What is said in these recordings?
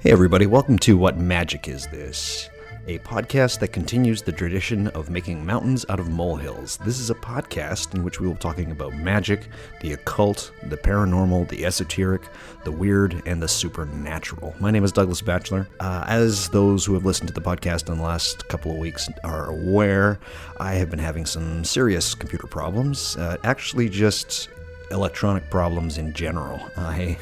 Hey everybody, welcome to What Magic Is This? A podcast that continues the tradition of making mountains out of molehills. This is a podcast in which we will be talking about magic, the occult, the paranormal, the esoteric, the weird, and the supernatural. My name is Douglas Batchelor. As those who have listened to the podcast in the last couple of weeks are aware, I have been having some serious computer problems. Actually just electronic problems in general. I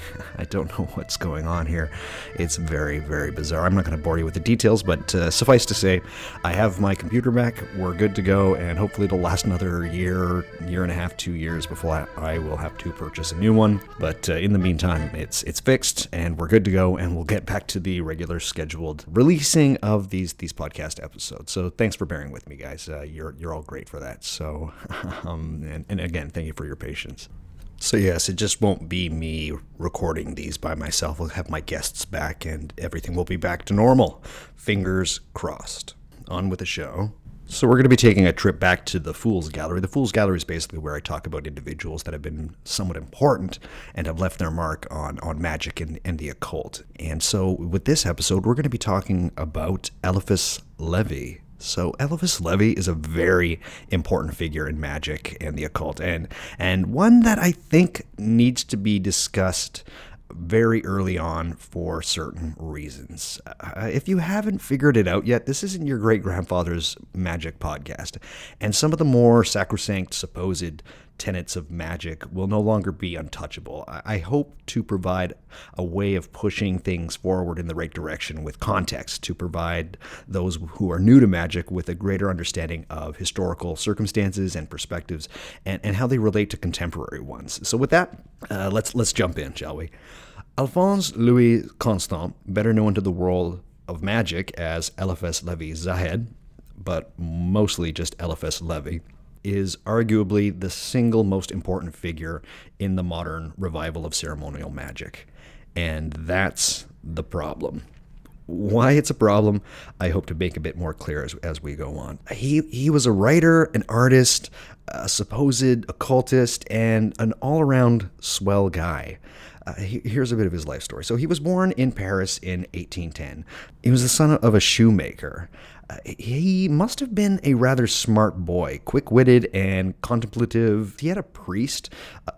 don't know what's going on here. It's very, very bizarre. I'm not going to bore you with the details, but suffice to say, I have my computer back. We're good to go, and hopefully it'll last another year and a half, 2 years before I will have to purchase a new one. But in the meantime, it's fixed, and we're good to go, and we'll get back to the regular scheduled releasing of these podcast episodes. So thanks for bearing with me, guys. You're all great for that. So, and again, thank you for your patience. So yes, it just won't be me recording these by myself. We'll have my guests back and everything will be back to normal. Fingers crossed. On with the show. So we're going to be taking a trip back to the Fool's Gallery. The Fool's Gallery is basically where I talk about individuals that have been somewhat important and have left their mark on magic and the occult. And so with this episode, we're going to be talking about Éliphas Lévi. So Éliphas Lévi is a very important figure in magic and the occult, and one that I think needs to be discussed very early on for certain reasons. If you haven't figured it out yet, this isn't your great-grandfather's magic podcast, and some of the more sacrosanct supposed tenets of magic will no longer be untouchable. I hope to provide a way of pushing things forward in the right direction with context, to provide those who are new to magic with a greater understanding of historical circumstances and perspectives and how they relate to contemporary ones. So with that, let's jump in, shall we? Alphonse Louis Constant, better known to the world of magic as Éliphas Lévi Zahed, but mostly just Éliphas Lévi, is arguably the single most important figure in the modern revival of ceremonial magic. And that's the problem. Why it's a problem, I hope to make a bit more clear as we go on. He was a writer, an artist, a supposed occultist, and an all-around swell guy. Here's a bit of his life story. So he was born in Paris in 1810. He was the son of a shoemaker. He must have been a rather smart boy, quick-witted and contemplative. He had a priest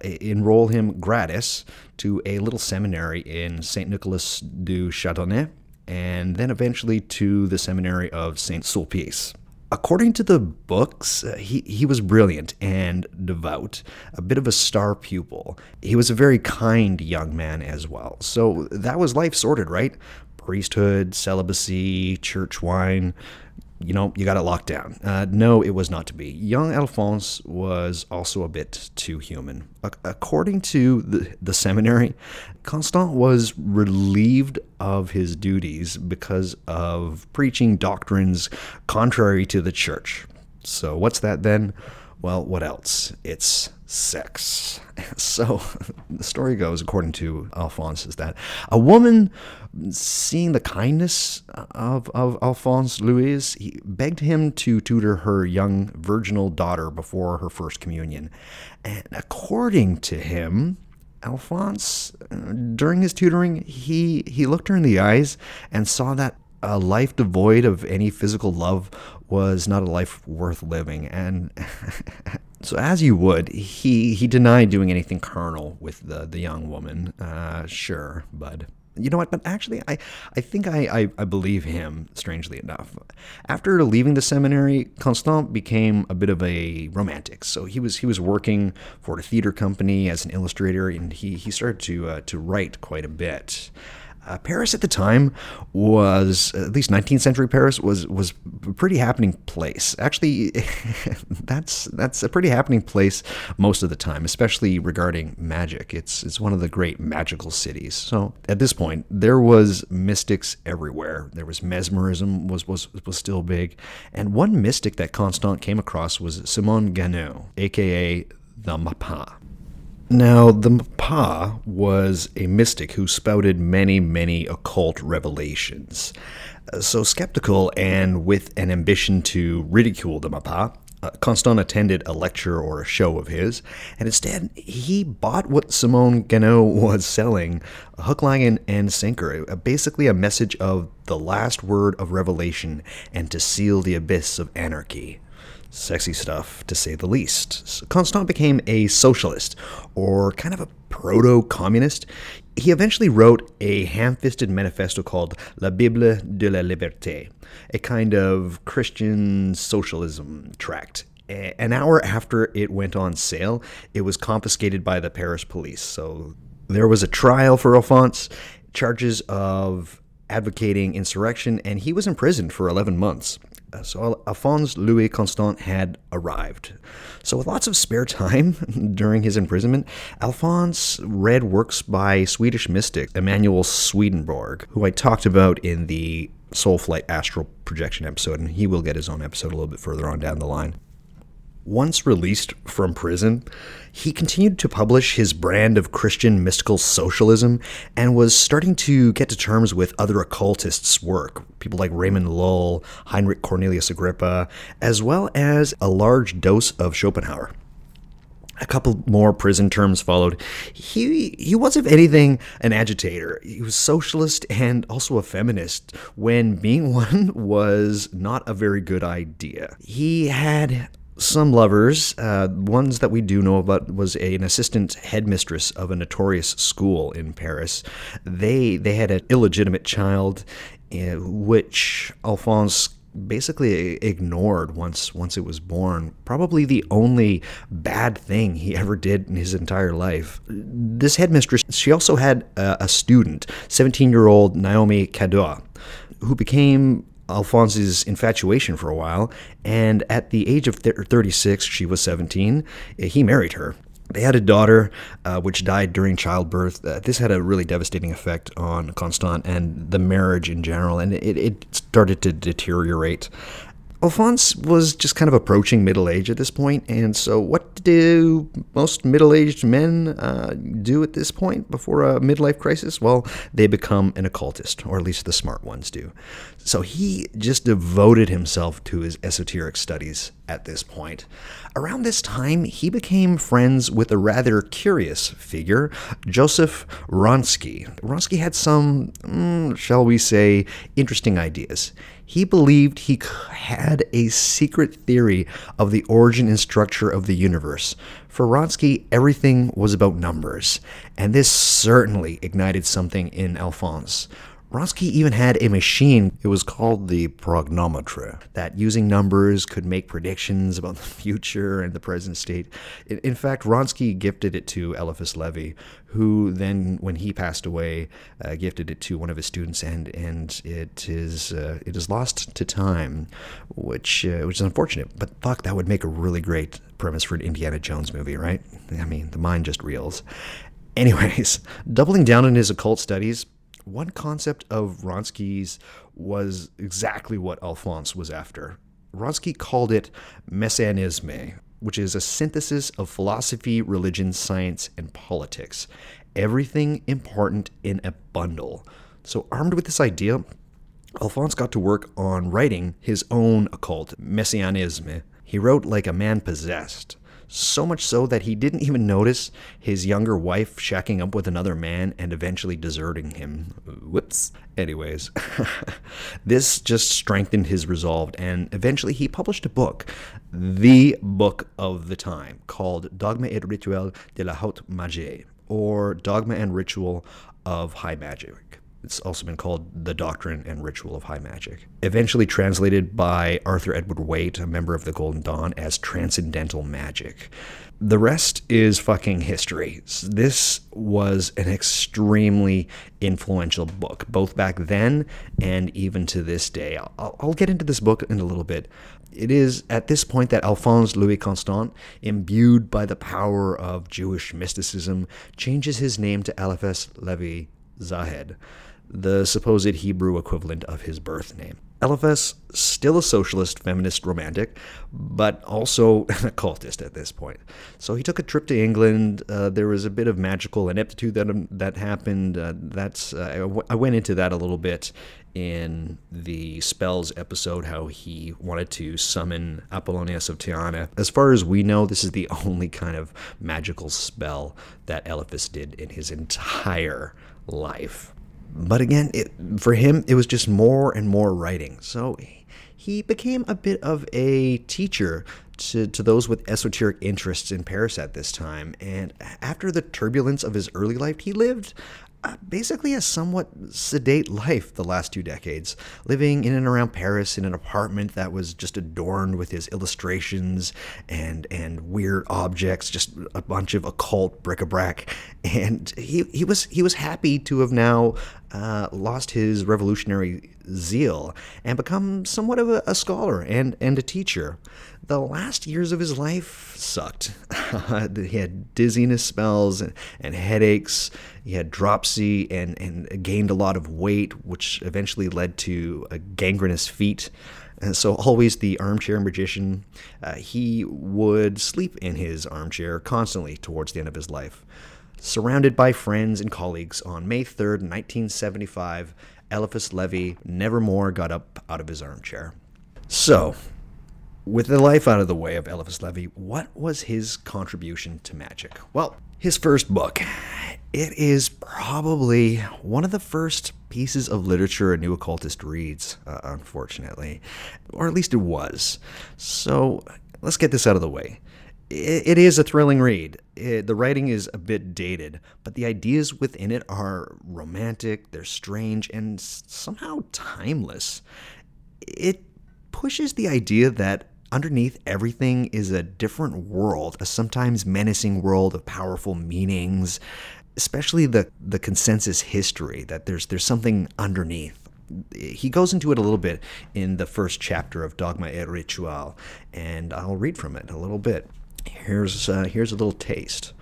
enroll him gratis to a little seminary in St. Nicolas du Chardonnay, and then eventually to the seminary of St. Sulpice. According to the books, he was brilliant and devout, a bit of a star pupil. He was a very kind young man as well. So that was life sorted, right? Priesthood, celibacy, church wine. You know, you got it locked down. No, it was not to be. Young Alphonse was also a bit too human. According to the seminary, Constant was relieved of his duties because of preaching doctrines contrary to the church. So what's that then? Well, what else? It's sex. So the story goes, according to Alphonse, is that a woman, seeing the kindness of Alphonse Louis, he begged him to tutor her young virginal daughter before her first communion. And according to him, Alphonse, during his tutoring, he looked her in the eyes and saw that a life devoid of any physical love was not a life worth living. And so as you would, he denied doing anything carnal with the young woman. Sure, bud. You know what? But actually, I think I believe him, strangely enough. After leaving the seminary, Constant became a bit of a romantic. So he was working for a theater company as an illustrator, and he started to write quite a bit. Paris at the time was, at least 19th century Paris, was a pretty happening place. Actually, that's a pretty happening place most of the time, especially regarding magic. It's one of the great magical cities. So at this point, there was mystics everywhere. There was mesmerism was still big. And one mystic that Constant came across was Simon Ganneau, aka the Mapa. Now, the Mapa was a mystic who spouted many, many occult revelations. So skeptical and with an ambition to ridicule the Mapa, Constant attended a lecture or a show of his, and instead he bought what Simone Ganneau was selling, hook, line, and sinker, basically a message of the last word of revelation and to seal the abyss of anarchy. Sexy stuff, to say the least. So Constant became a socialist, or kind of a proto-communist. He eventually wrote a ham-fisted manifesto called La Bible de la Liberté, a kind of Christian socialism tract. An hour after it went on sale, it was confiscated by the Paris police. So there was a trial for Alphonse, charges of advocating insurrection, and he was imprisoned for 11 months. So Alphonse Louis Constant had arrived. So with lots of spare time during his imprisonment, Alphonse read works by Swedish mystic Emanuel Swedenborg, who I talked about in the Soul Flight Astral Projection episode, and he will get his own episode a little bit further on down the line. Once released from prison, he continued to publish his brand of Christian mystical socialism and was starting to get to terms with other occultists' work, people like Raymond Lull, Heinrich Cornelius Agrippa, as well as a large dose of Schopenhauer. A couple more prison terms followed. He was, if anything, an agitator. He was socialist and also a feminist, when being one was not a very good idea. He had some lovers. Ones that we do know about was an assistant headmistress of a notorious school in Paris. They had an illegitimate child, which Alphonse basically ignored once it was born. Probably the only bad thing he ever did in his entire life. This headmistress, she also had a student, 17-year-old Naomi Cadeau, who became Alphonse's infatuation for a while, and at the age of 36, she was 17, he married her. They had a daughter, which died during childbirth. This had a really devastating effect on Constant and the marriage in general, and it started to deteriorate. Alphonse was just kind of approaching middle age at this point, and so what do most middle-aged men do at this point before a midlife crisis? Well, they become an occultist, or at least the smart ones do. So he just devoted himself to his esoteric studies at this point. Around this time, he became friends with a rather curious figure, Joseph Wronski. Wronski had some, shall we say, interesting ideas. He believed he had a secret theory of the origin and structure of the universe. For Wronski, everything was about numbers, and this certainly ignited something in Alphonse. Wronski even had a machine, it was called the prognometer, that using numbers could make predictions about the future and the present state. In fact, Wronski gifted it to Éliphas Lévi, who then, when he passed away, gifted it to one of his students, and it is lost to time, which is unfortunate. But fuck, that would make a really great premise for an Indiana Jones movie, right? I mean, the mind just reels. Anyways, doubling down on his occult studies, one concept of Wronski's was exactly what Alphonse was after. Wronski called it messianisme, which is a synthesis of philosophy, religion, science, and politics. Everything important in a bundle. So armed with this idea, Alphonse got to work on writing his own occult, messianisme. He wrote like a man possessed. So much so that he didn't even notice his younger wife shacking up with another man and eventually deserting him. Whoops. Anyways, this just strengthened his resolve, and eventually he published a book, the book of the time, called Dogme et Rituel de la Haute Magie, or Dogma and Ritual of High Magic. It's also been called The Doctrine and Ritual of High Magic. Eventually translated by Arthur Edward Waite, a member of the Golden Dawn, as Transcendental Magic. The rest is fucking history. This was an extremely influential book, both back then and even to this day. I'll get into this book in a little bit. It is at this point that Alphonse Louis Constant, imbued by the power of Jewish mysticism, changes his name to Éliphas Lévi Zahed. the supposed Hebrew equivalent of his birth name. Éliphas, still a socialist, feminist, romantic, but also an occultist at this point. So he took a trip to England. There was a bit of magical ineptitude that happened. I went into that a little bit in the spells episode, how he wanted to summon Apollonius of Tyana. As far as we know, this is the only kind of magical spell that Éliphas did in his entire life. But again, for him, it was just more and more writing. So he became a bit of a teacher to those with esoteric interests in Paris at this time. And after the turbulence of his early life, he lived basically a somewhat sedate life the last 2 decades, living in and around Paris in an apartment that was just adorned with his illustrations and weird objects, just a bunch of occult bric-a-brac. And he was happy to have now lost his revolutionary zeal and become somewhat of a scholar and a teacher. The last years of his life sucked. He had dizziness spells and headaches. He had dropsy and gained a lot of weight, which eventually led to gangrenous feet. And so always the armchair magician. He would sleep in his armchair constantly towards the end of his life. Surrounded by friends and colleagues, on May 3rd, 1975, Éliphas Lévi nevermore got up out of his armchair. So, with the life out of the way of Éliphas Lévi, what was his contribution to magic? Well, his first book. It is probably one of the first pieces of literature a new occultist reads, unfortunately. Or at least it was. So, let's get this out of the way. It is a thrilling read. The writing is a bit dated, but the ideas within it are romantic, they're strange, and somehow timeless. It pushes the idea that underneath everything is a different world, a sometimes menacing world of powerful meanings, especially the consensus history, that there's something underneath. He goes into it a little bit in the first chapter of Dogma et Ritual, and I'll read from it a little bit. Here's a little taste.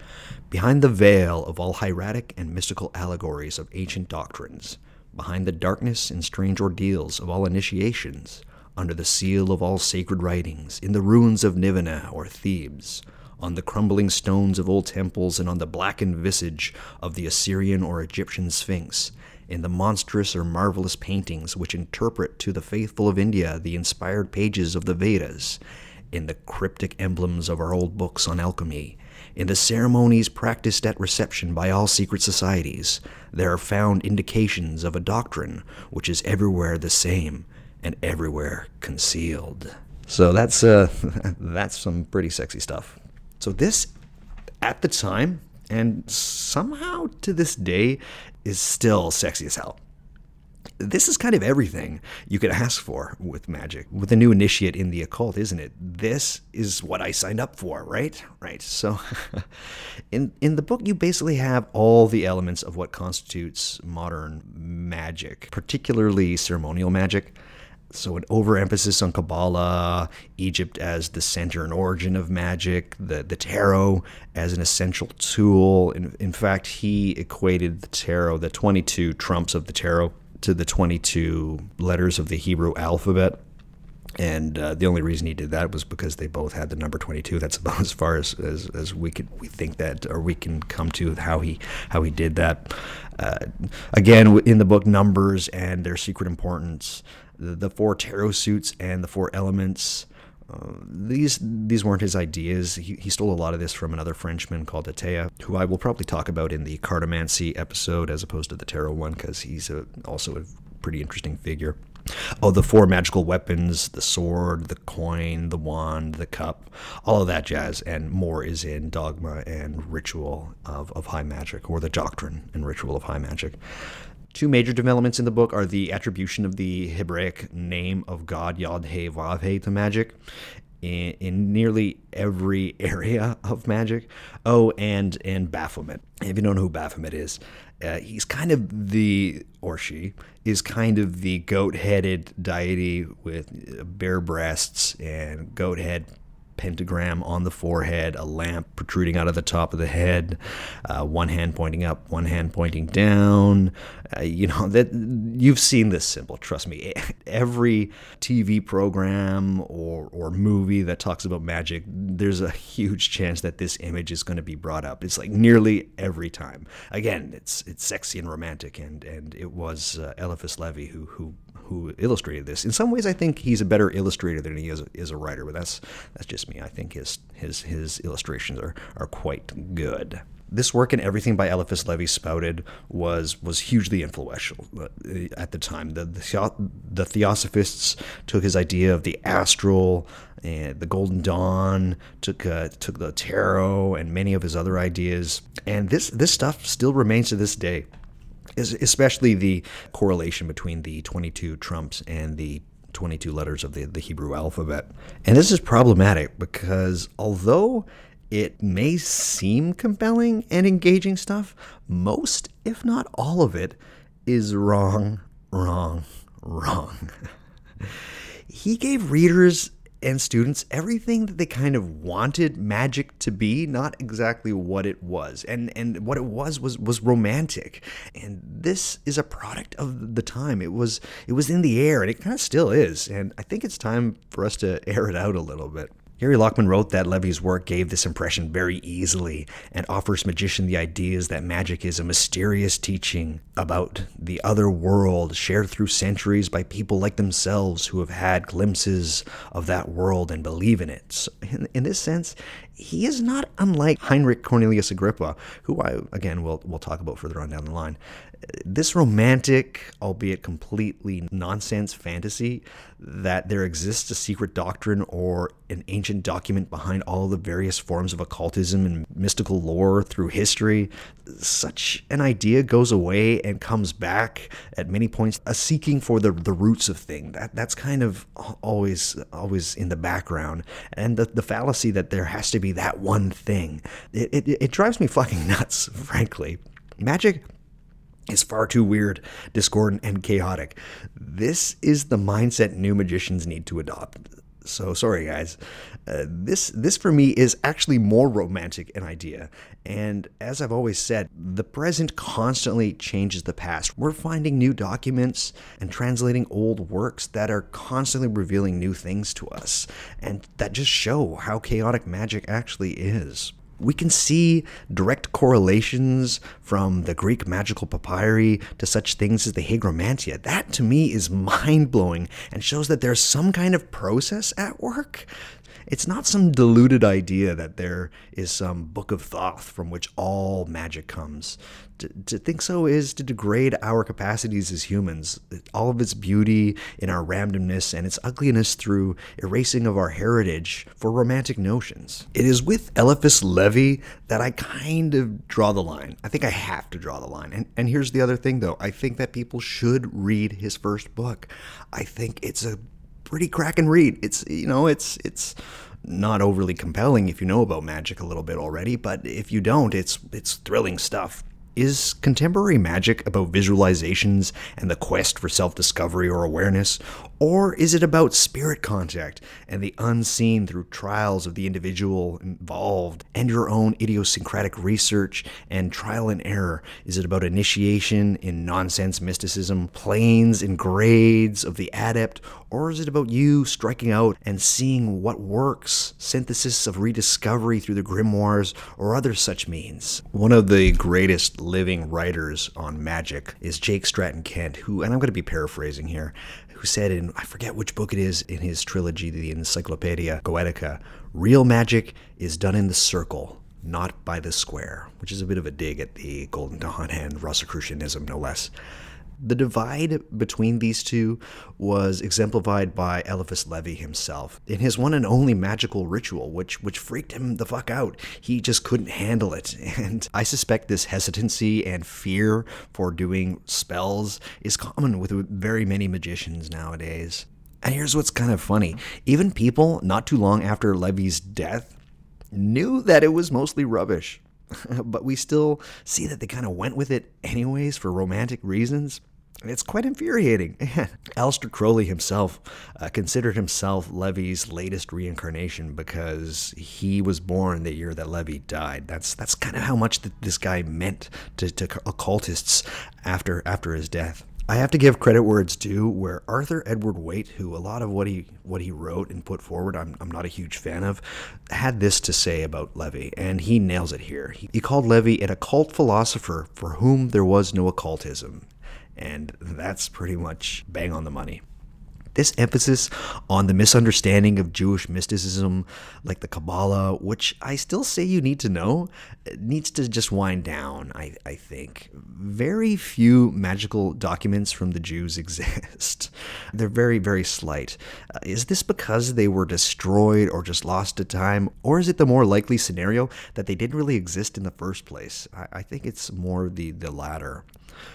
Behind the veil of all hieratic and mystical allegories of ancient doctrines, behind the darkness and strange ordeals of all initiations, under the seal of all sacred writings, in the ruins of Nineveh or Thebes, on the crumbling stones of old temples and on the blackened visage of the Assyrian or Egyptian Sphinx, in the monstrous or marvelous paintings which interpret to the faithful of India the inspired pages of the Vedas, in the cryptic emblems of our old books on alchemy, in the ceremonies practiced at reception by all secret societies, there are found indications of a doctrine which is everywhere the same and everywhere concealed. So that's some pretty sexy stuff. So this, at the time, and somehow to this day, is still sexy as hell. This is kind of everything you could ask for with magic. With a new initiate in the occult, isn't it? This is what I signed up for, right? Right. So in the book, you basically have all the elements of what constitutes modern magic, particularly ceremonial magic. So an overemphasis on Kabbalah, Egypt as the center and origin of magic, the tarot as an essential tool. In fact, he equated the tarot, the 22 trumps of the tarot, to the 22 letters of the Hebrew alphabet. And the only reason he did that was because they both had the number 22. That's about as far as we think that, or we can come to how he did that. Again, in the book, numbers and their secret importance, the 4 tarot suits and the 4 elements. These weren't his ideas. He stole a lot of this from another Frenchman called Atea, who I will probably talk about in the cartomancy episode as opposed to the tarot one, because he's also a pretty interesting figure. Oh, the 4 magical weapons, the sword, the coin, the wand, the cup, all of that jazz and more is in Dogma and Ritual of High Magic, or the Doctrine and Ritual of High Magic. 2 major developments in the book are the attribution of the Hebraic name of God, Yod-Heh-Vav-Heh, to magic in nearly every area of magic. Oh, and Baphomet. If you don't know who Baphomet is, he's kind of she is kind of the goat-headed deity with bare breasts and goat head pentagram on the forehead, a lamp protruding out of the top of the head, one hand pointing up, one hand pointing down. That you've seen this symbol, trust me. Every TV program or movie that talks about magic, there's a huge chance that this image is going to be brought up. It's like nearly every time. Again, it's sexy and romantic, and it was Éliphas Lévi who illustrated this. In some ways, I think he's a better illustrator than he is a writer, but that's just me. I think his illustrations are quite good. This work and everything by Éliphas Lévi spouted was hugely influential at the time. The Theosophists took his idea of the astral and the Golden Dawn, took the tarot and many of his other ideas, and this stuff still remains to this day, especially the correlation between the 22 trumps and the 22 letters of the Hebrew alphabet. And this is problematic because although it may seem compelling and engaging stuff, most, if not all of it, is wrong. He gave readers and students everything that they kind of wanted magic to be, not exactly what it was. And what it was romantic. And this is a product of the time. It was in the air, and it kind of still is. And I think it's time for us to air it out a little bit. Gary Lockman wrote that Lévi's work gave this impression very easily and offers magician the ideas that magic is a mysterious teaching about the other world shared through centuries by people like themselves who have had glimpses of that world and believe in it. So in this sense, he is not unlike Heinrich Cornelius Agrippa, who we'll talk about further on down the line. This romantic, albeit completely nonsense fantasy that there exists a secret doctrine or an ancient document behind all the various forms of occultism and mystical lore through history, such an idea goes away and comes back at many points, a seeking for the roots of things. That's kind of always in the background. And the fallacy that there has to be that one thing. It drives me fucking nuts, frankly. Magic is far too weird, discordant, and chaotic. This is the mindset new magicians need to adopt. So sorry, guys. This for me is actually more romantic an idea. And as I've always said, the present constantly changes the past. We're finding new documents and translating old works that are constantly revealing new things to us, and that just show how chaotic magic actually is. We can see direct correlations from the Greek magical papyri to such things as the hygromantia. That, to me, is mind-blowing and shows that there's some kind of process at work. It's not some deluded idea that there is some book of Thoth from which all magic comes. To think so is to degrade our capacities as humans, all of its beauty in our randomness and its ugliness through erasing of our heritage for romantic notions. It is with Éliphas Lévi that I kind of draw the line. I think I have to draw the line. And here's the other thing, though. I think that people should read his first book. I think it's a pretty crackin' read. It's not overly compelling if you know about magic a little bit already, but if you don't, it's thrilling stuff. Is contemporary magic about visualizations and the quest for self-discovery or awareness? Or is it about spirit contact and the unseen through trials of the individual involved and your own idiosyncratic research and trial and error? Is it about initiation in nonsense mysticism, planes and grades of the adept? Or is it about you striking out and seeing what works, synthesis of rediscovery through the grimoires or other such means? One of the greatest living writers on magic is Jake Stratton Kent, who, and I'm going to be paraphrasing here, who said in, I forget which book it is, in his trilogy, the Encyclopedia Goetica, real magic is done in the circle, not by the square, which is a bit of a dig at the Golden Dawn and Rosicrucianism, no less. The divide between these two was exemplified by Éliphas Lévi himself in his one and only magical ritual, which freaked him the fuck out. He just couldn't handle it. And I suspect this hesitancy and fear for doing spells is common with very many magicians nowadays. And here's what's kind of funny. Even people not too long after Lévi's death knew that it was mostly rubbish. But we still see that they kind of went with it anyways for romantic reasons. It's quite infuriating. Aleister Crowley himself considered himself Lévi's latest reincarnation because he was born the year that Lévi died. That's kind of how much this guy meant to occultists after his death. I have to give credit where it's due, where Arthur Edward Waite, who a lot of what he wrote and put forward I'm not a huge fan of, had this to say about Lévi, and he nails it here. He called Lévi an occult philosopher for whom there was no occultism. And that's pretty much bang on the money. This emphasis on the misunderstanding of Jewish mysticism, like the Kabbalah, which I still say you need to know, needs to just wind down, I think. Very few magical documents from the Jews exist. They're very, very slight. Is this because they were destroyed or just lost to time? Or is it the more likely scenario that they didn't really exist in the first place? I think it's more the latter.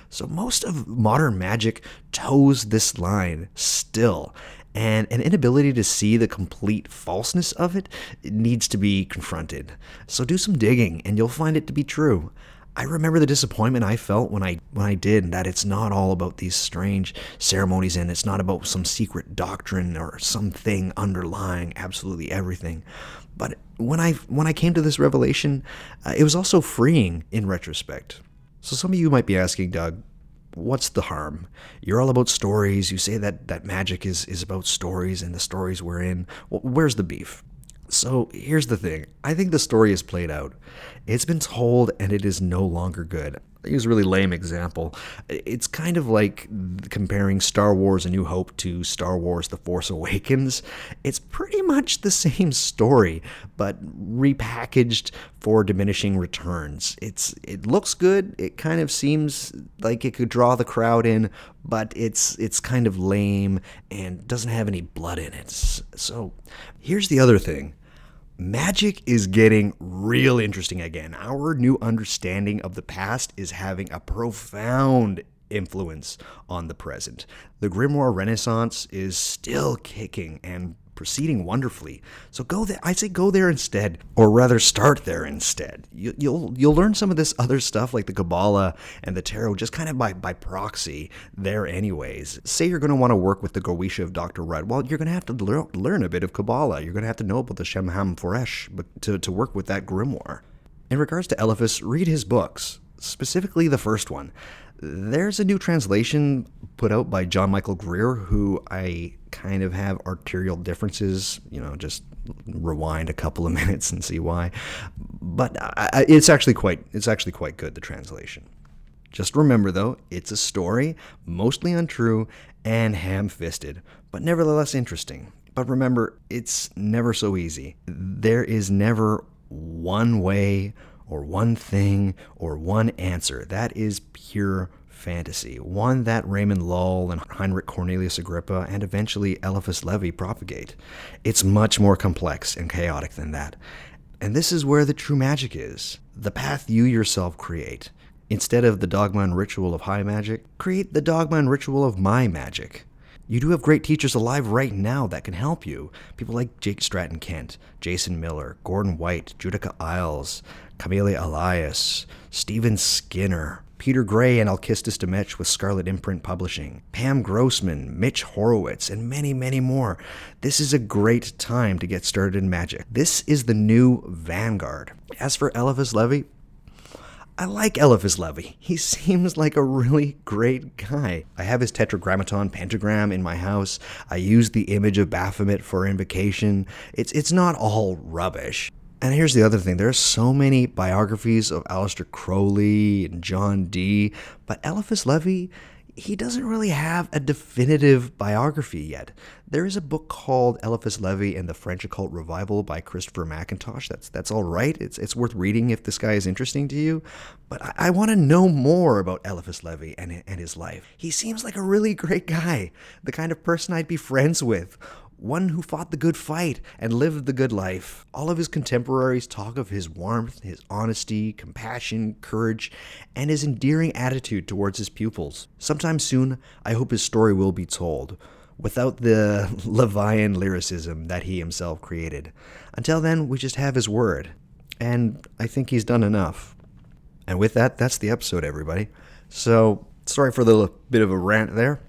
So most of modern magic toes this line still, and an inability to see the complete falseness of it needs to be confronted. So do some digging and you'll find it to be true. I remember the disappointment I felt when I did, that it's not all about these strange ceremonies and it's not about some secret doctrine or something underlying absolutely everything. But when I came to this revelation, it was also freeing in retrospect. So some of you might be asking, Doug, what's the harm? You're all about stories. You say that magic is about stories and the stories we're in. Well, where's the beef? So here's the thing. I think the story is played out. It's been told and it is no longer good. I use a really lame example. It's kind of like comparing Star Wars A New Hope to Star Wars The Force Awakens. It's pretty much the same story, but repackaged for diminishing returns. It looks good. It kind of seems like it could draw the crowd in, but it's kind of lame and doesn't have any blood in it. So here's the other thing. Magic is getting real interesting again. Our new understanding of the past is having a profound influence on the present. The Grimoire Renaissance is still kicking and proceeding wonderfully. So go there. I say go there instead, or rather start there instead. You'll learn some of this other stuff like the Kabbalah and the Tarot just kind of by proxy there anyways. Say you're going to want to work with the Goetia of Dr. Rudd. Well, you're going to have to learn a bit of Kabbalah. You're going to have to know about the Shem HaMephoresh to work with that grimoire. In regards to Éliphas, read his books, specifically the first one. There's a new translation put out by John Michael Greer, who I kind of have arterial differences, just rewind a couple of minutes and see why. But it's actually quite good, the translation. Just remember though, it's a story, mostly untrue and ham-fisted, but nevertheless interesting. But remember, it's never so easy. There is never one way or one thing or one answer. That is pure fantasy, one that Raymond Lull and Heinrich Cornelius Agrippa and eventually Éliphas Lévi propagate. It's much more complex and chaotic than that. And this is where the true magic is, the path you yourself create. Instead of the dogma and ritual of high magic, create the dogma and ritual of my magic. You do have great teachers alive right now that can help you. People like Jake Stratton Kent, Jason Miller, Gordon White, Judica Isles, Camelia Elias, Stephen Skinner, Peter Gray and Alkistis Demetch with Scarlet Imprint Publishing, Pam Grossman, Mitch Horowitz, and many, many more. This is a great time to get started in magic. This is the new vanguard. As for Éliphas Lévi, I like Éliphas Lévi. He seems like a really great guy. I have his Tetragrammaton pentagram in my house. I use the image of Baphomet for invocation. It's not all rubbish. And here's the other thing. There are so many biographies of Aleister Crowley and John Dee, but Éliphas Lévi, he doesn't really have a definitive biography yet. There is a book called Éliphas Lévi and the French Occult Revival by Christopher McIntosh. That's all right. It's worth reading if this guy is interesting to you. But I want to know more about Éliphas Lévi and his life. He seems like a really great guy, the kind of person I'd be friends with. One who fought the good fight and lived the good life. All of his contemporaries talk of his warmth, his honesty, compassion, courage, and his endearing attitude towards his pupils. Sometime soon, I hope his story will be told, without the Levian lyricism that he himself created. Until then, we just have his word, and I think he's done enough. And with that, that's the episode, everybody. So, Sorry for the bit of a rant there.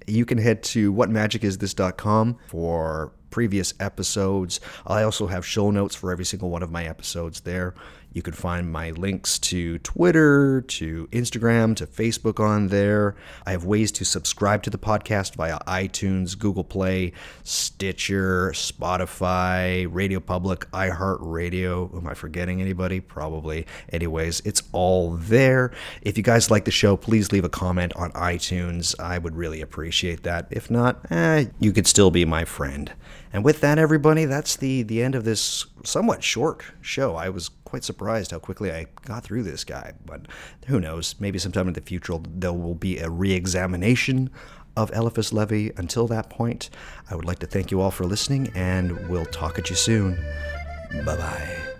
You can head to whatmagicisthis.com for previous episodes. I also have show notes for every single one of my episodes there. You can find my links to Twitter, to Instagram, to Facebook on there. I have ways to subscribe to the podcast via iTunes, Google Play, Stitcher, Spotify, Radio Public, iHeartRadio. Am I forgetting anybody? Probably. Anyways, it's all there. If you guys like the show, please leave a comment on iTunes. I would really appreciate that. If not, you could still be my friend. And with that, everybody, that's the end of this somewhat short show. I was quite surprised how quickly I got through this guy, but who knows? Maybe sometime in the future there will be a re-examination of Éliphas Lévi. Until that point, I would like to thank you all for listening, and we'll talk at you soon. Bye-bye.